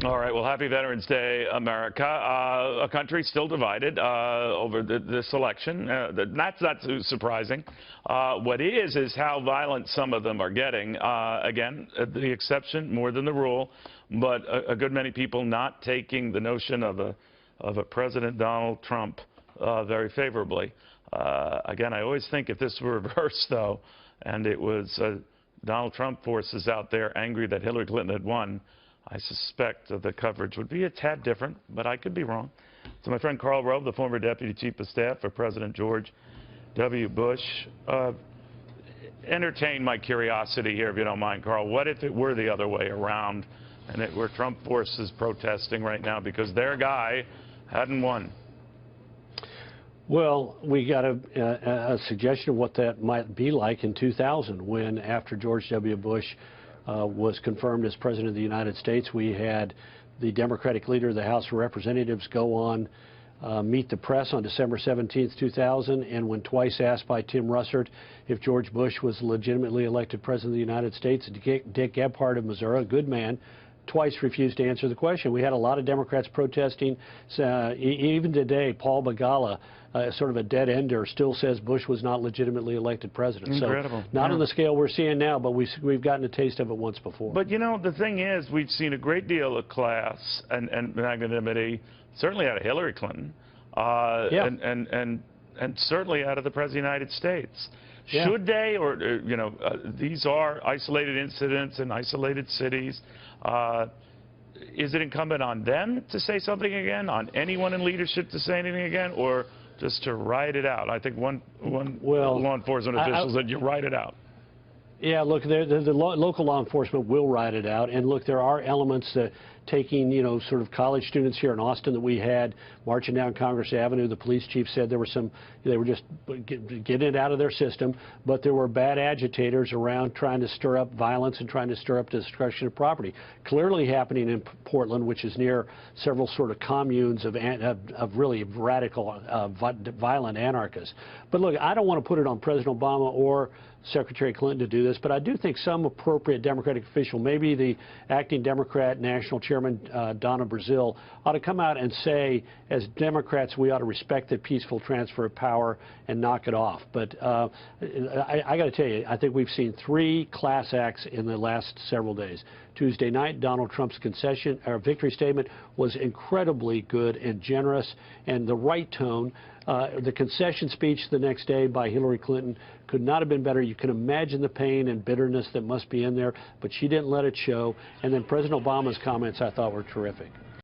All right. Well, happy Veterans Day, America. A country still divided over this election. That's not too surprising. What is how violent some of them are getting. Again, the exception more than the rule, but a good many people not taking the notion of a President Donald Trump very favorably. Again, I always think if this were reversed, though, and it was Donald Trump forces out there angry that Hillary Clinton had won, I suspect the coverage would be a tad different, but I could be wrong. So my friend Karl Rove, the former Deputy Chief of Staff for President George W. Bush, entertain my curiosity here, if you don't mind, Karl. What if it were the other way around and it were Trump forces protesting right now because their guy hadn't won? Well, we got a suggestion of what that might be like in 2000 when, after George W. Bush was confirmed as President of the United States, we had the Democratic leader of the House of Representatives go on Meet the Press on December 17th, 2000, and when twice asked by Tim Russert if George Bush was legitimately elected President of the United States, Dick Gephardt of Missouri, a good man, twice refused to answer the question. We had a lot of Democrats protesting. Even today, Paul Begala, sort of a dead ender, still says Bush was not legitimately elected president. Incredible. So not on the scale we're seeing now, but we've gotten a taste of it once before. But, you know, the thing is, we've seen a great deal of class and magnanimity, certainly out of Hillary Clinton, and certainly out of the President of the United States. Yeah. Should they, or, you know, these are isolated incidents in isolated cities. Is it incumbent on them to say something again, on anyone in leadership to say anything again, or just to ride it out? I think one law enforcement official said you ride it out. Yeah, look, the local law enforcement will ride it out. And look, there are elements that taking, you know, sort of college students here in Austin that we had marching down Congress Avenue. The police chief said there were they were just getting it out of their system, but there were bad agitators around trying to stir up violence and trying to stir up destruction of property. Clearly happening in Portland, which is near several sort of communes of really radical, violent anarchists. But look, I don't want to put it on President Obama or Secretary Clinton to do this, but I do think some appropriate Democratic official, maybe the acting Democrat National Chairman Donna Brazile, ought to come out and say, as Democrats, we ought to respect the peaceful transfer of power and knock it off. But I got to tell you, I think we've seen 3 class acts in the last several days. Tuesday night, Donald Trump's victory statement was incredibly good and generous and the right tone. The concession speech the next day by Hillary Clinton could not have been better. You can imagine the pain and bitterness that must be in there, but she didn't let it show. And then President Obama's comments I thought were terrific.